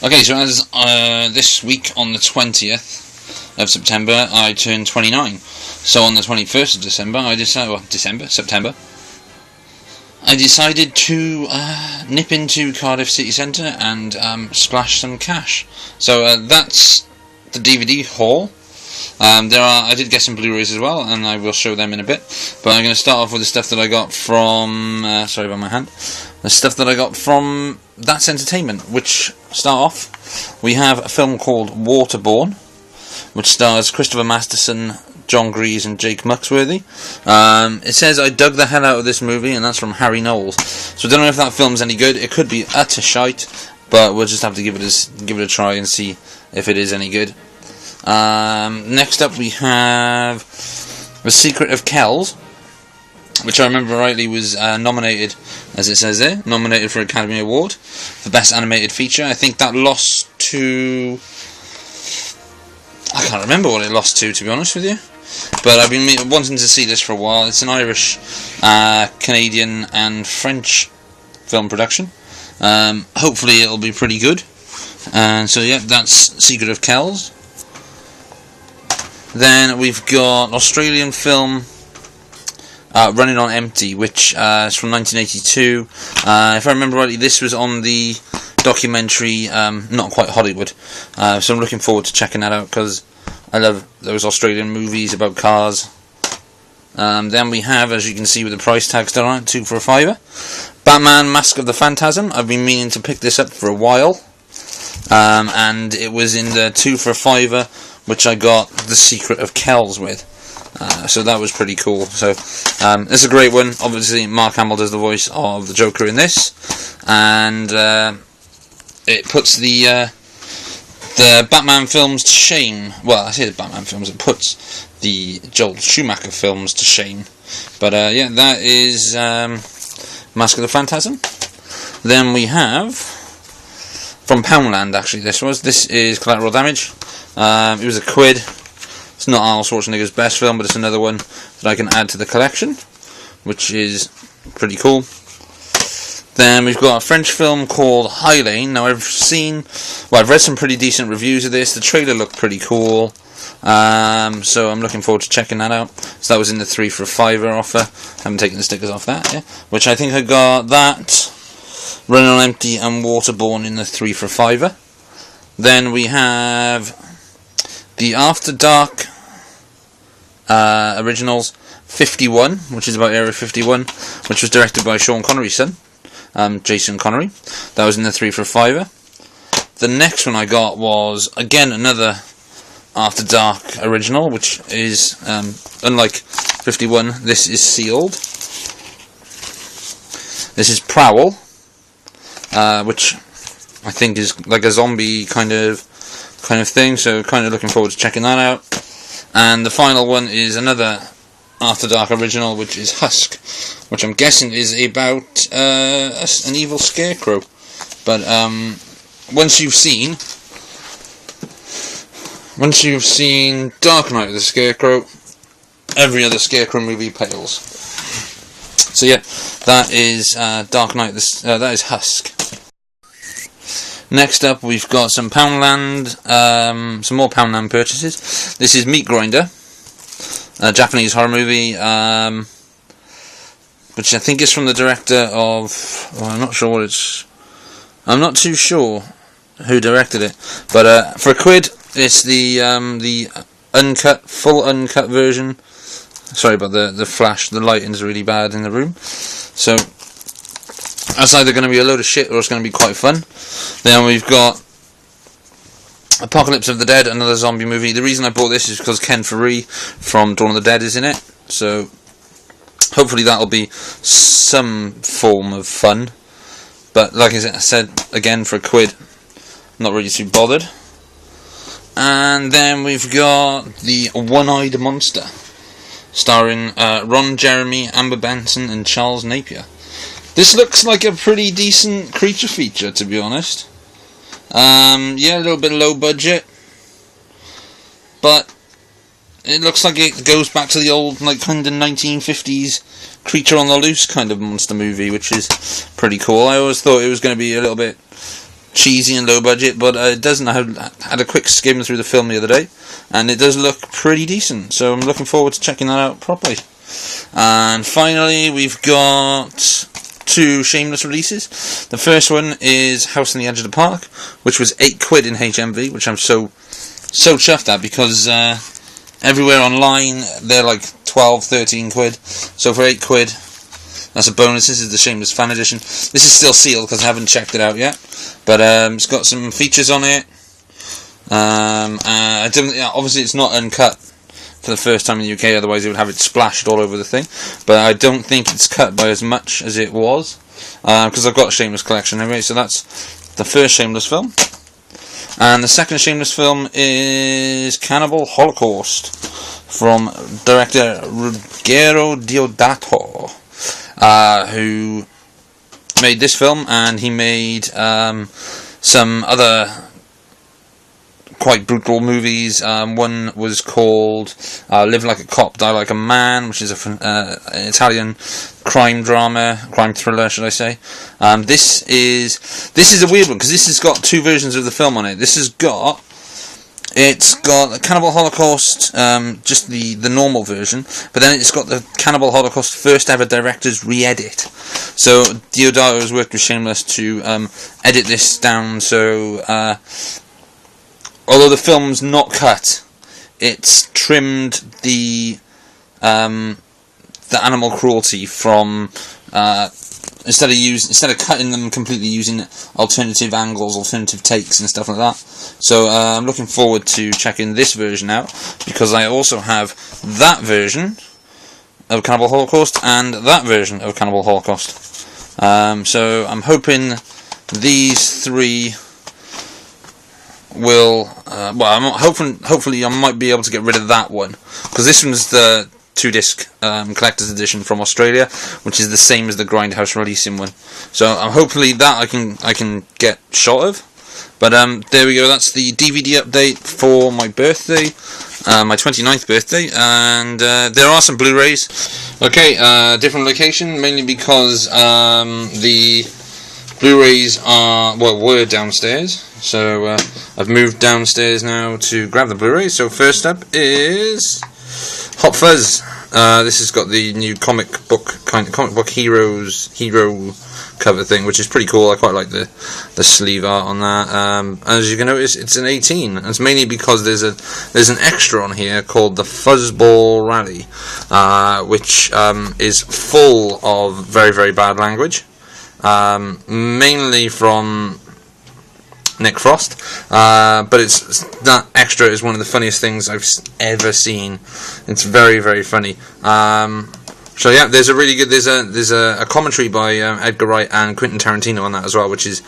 Okay, so as this week on the 20th of September, I turned 29. So on the 21st of December, September, I decided to nip into Cardiff City Centre and splash some cash. So that's the DVD haul. I did get some Blu-rays as well, and I will show them in a bit. But I'm going to start off with the stuff that I got from. Sorry about my hand. The stuff that I got from That's Entertainment. Which start off, we have a film called Waterborne, which stars Christopher Masterson, John Grease, and Jake Muxworthy. It says I dug the hell out of this movie, and that's from Harry Knowles. So I don't know if that film's any good. It could be utter shite, but we'll just have to give it a try and see if it is any good. Next up we have The Secret of Kells, which I remember rightly was nominated, as it says there, nominated for Academy Award for Best Animated Feature. I think that lost to... I can't remember what it lost to be honest with you. But I've been wanting to see this for a while. It's an Irish, Canadian and French film production. Hopefully it'll be pretty good. And so yeah, that's Secret of Kells. Then we've got Australian film Running on Empty, which is from 1982. If I remember rightly, this was on the documentary Not Quite Hollywood. So I'm looking forward to checking that out because I love those Australian movies about cars. Then we have, as you can see with the price tag still on it, 2 for a £5. Batman Mask of the Phantasm. I've been meaning to pick this up for a while. And it was in the 2 for a £5, which I got The Secret of Kells with. So that was pretty cool. So it's a great one. Obviously Mark Hamill does the voice of the Joker in this, and it puts the Batman films to shame. Well, I say the Batman films, it puts the Joel Schumacher films to shame. But yeah, that is Mask of the Phantasm. Then we have, from Poundland actually this is Collateral Damage. It was £1. It's not Arnold Schwarzenegger's best film, but it's another one that I can add to the collection, which is pretty cool. Then we've got a French film called High Lane. Now I've read some pretty decent reviews of this. The trailer looked pretty cool, so I'm looking forward to checking that out. So that was in the 3 for a £5 offer. Haven't taken the stickers off that, yeah. Which I think I got that, Running on Empty and Waterborne in the 3 for a £5. Then we have the After Dark originals 51, which is about Area 51, which was directed by Sean Connery's son, Jason Connery. That was in the 3 for a £5. The next one I got was, again, another After Dark original, which is, unlike 51, this is sealed. This is Prowl, which I think is like a zombie kind of thing, so kind of looking forward to checking that out. And the final one is another After Dark original, which is Husk, which I'm guessing is about an evil scarecrow. But once you've seen Dark Knight of the Scarecrow, every other Scarecrow movie pales. So yeah, that is Dark Knight. That is Husk. Next up, we've got some Poundland, some more Poundland purchases. This is Meat Grinder, a Japanese horror movie, which I think is from the director of. Well, I'm not not too sure who directed it, but for £1, it's the full uncut version. Sorry about the flash. The lighting's really bad in the room, so. That's either going to be a load of shit or it's going to be quite fun. Then we've got Apocalypse of the Dead, another zombie movie. The reason I bought this is because Ken Faree from Dawn of the Dead is in it. So hopefully that'll be some form of fun. But like I said, again, for £1, not really too bothered. And then we've got The One-Eyed Monster, starring Ron Jeremy, Amber Benson and Charles Napier. This looks like a pretty decent creature feature, to be honest. Yeah, a little bit low budget, but it looks like it goes back to the old, like, kind of 1950s Creature on the Loose kind of monster movie, which is pretty cool. I always thought it was going to be a little bit cheesy and low budget, but it doesn't. I had a quick skim through the film the other day, and it does look pretty decent, so I'm looking forward to checking that out properly. And finally, we've got 2 shameless releases. The first one is House on the Edge of the Park, which was £8 in HMV, which I'm so chuffed at, because everywhere online they're like 12-13 quid, so for £8 that's a bonus. This is the Shameless Fan Edition. This is still sealed because I haven't checked it out yet, but it's got some features on it. Obviously it's not uncut for the first time in the UK, otherwise it would have it splashed all over the thing, but I don't think it's cut by as much as it was, because I've got a Shameless collection anyway. So that's the first Shameless film. And the second Shameless film is Cannibal Holocaust, from director Ruggero Deodato, who made this film, and he made some other quite brutal movies. One was called Live Like a Cop, Die Like a Man, which is an Italian crime thriller, should I say. This is a weird one, because this has got 2 versions of the film on it. It's got Cannibal Holocaust, just the normal version, but then it's got the Cannibal Holocaust first ever director's re-edit. So Deodato has worked with Shameless to edit this down, so although the film's not cut, it's trimmed the animal cruelty from instead of cutting them completely, using alternative angles, alternative takes and stuff like that. So I'm looking forward to checking this version out, because I also have that version of Cannibal Holocaust and that version of Cannibal Holocaust. So I'm hoping these 3 will hopefully I might be able to get rid of that one, because this one's the 2-disc collector's edition from Australia, which is the same as the Grindhouse releasing one. So hopefully that I can get shot of. But there we go. That's the DVD update for my birthday, my 29th birthday, and there are some Blu-rays. Okay, different location, mainly because the Blu-rays were downstairs, so I've moved downstairs now to grab the Blu-rays. So first up is Hot Fuzz. This has got the new comic book hero cover thing, which is pretty cool. I quite like the sleeve art on that. As you can notice, it's an 18. And it's mainly because there's an extra on here called the Fuzzball Rally, which is full of very, very bad language, mainly from Nick Frost, but that extra is one of the funniest things I've ever seen. It's very, very funny. So yeah, there's a really good there's a commentary by Edgar Wright and Quentin Tarantino on that as well, which is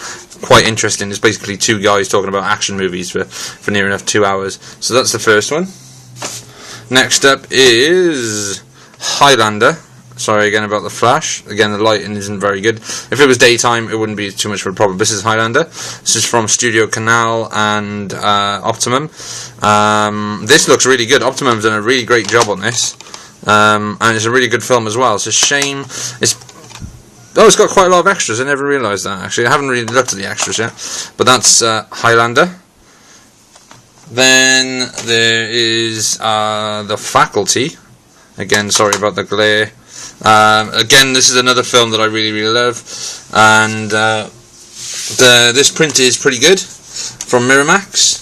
quite interesting. It's basically 2 guys talking about action movies for near enough 2 hours. So that's the first one. Next up is Highlander. Sorry again about the flash. Again, the lighting isn't very good. If it was daytime, it wouldn't be too much of a problem. This is Highlander. This is from Studio Canal and Optimum. This looks really good. Optimum's done a really great job on this. And it's a really good film as well. It's a shame. It's got quite a lot of extras. I never realised that, actually. I haven't really looked at the extras yet. But that's Highlander. Then there is The Faculty. Again, sorry about the glare. Again, this is another film that I really, really love, and this print is pretty good, from Miramax,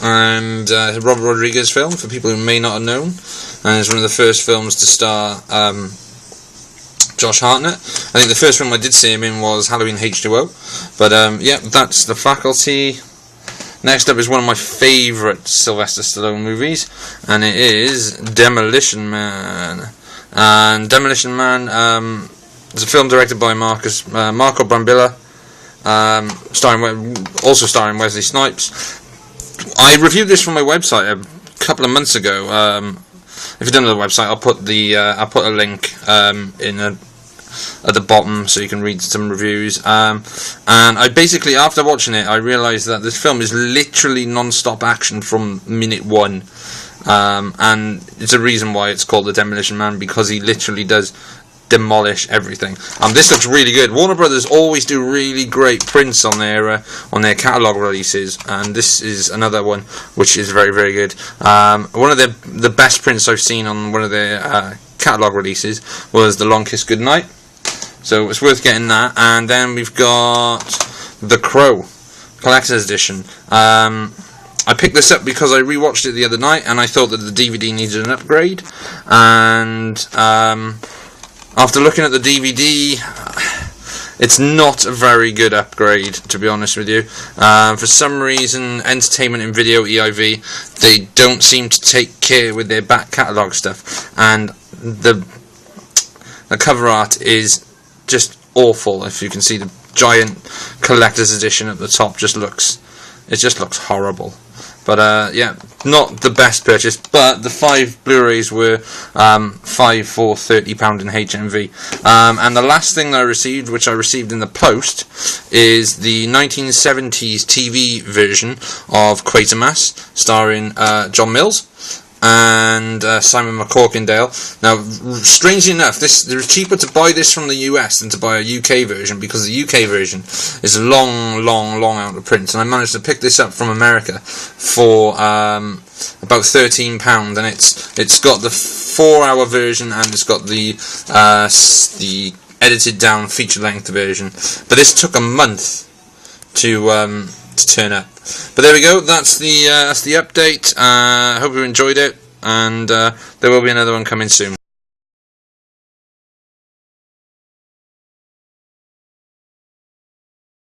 and Robert Rodriguez film, for people who may not have known, and it's one of the first films to star Josh Hartnett. I think the first film I did see him in was Halloween H2O, but yeah, that's The Faculty. Next up is one of my favourite Sylvester Stallone movies, and it is Demolition Man. And Demolition Man is a film directed by Marco Brambilla, also starring Wesley Snipes. I reviewed this from my website a couple of months ago. If you don't know the website, I'll put a link at the bottom so you can read some reviews. And I basically, after watching it, I realised that this film is literally non-stop action from minute 1. And it's a reason why it's called The Demolition Man, because he literally does demolish everything. This looks really good. Warner Brothers always do really great prints on their catalog releases, and this is another one which is very, very good. One of the best prints I've seen on one of their catalog releases was The Long Kiss Goodnight, so it's worth getting that. And then we've got The Crow Collector's Edition. I picked this up because I rewatched it the other night and I thought that the DVD needed an upgrade, and after looking at the DVD, it's not a very good upgrade, to be honest with you. For some reason, Entertainment and Video, EIV, they don't seem to take care with their back catalogue stuff, and the cover art is just awful. If you can see the giant collector's edition at the top, it just looks horrible. But yeah, not the best purchase. But the 5 Blu-rays were 5 for £30 in HMV. And the last thing that I received, which I received in the post, is the 1970s TV version of Quatermass, starring John Mills and Simon McCorkindale. Now, strangely enough, it's cheaper to buy this from the US than to buy a UK version, because the UK version is long out of print, and I managed to pick this up from America for about £13, and it's got the 4-hour version, and it's got the edited down feature length version. But this took a month to turn up. But there we go, that's the update. I hope you enjoyed it, and there will be another one coming soon.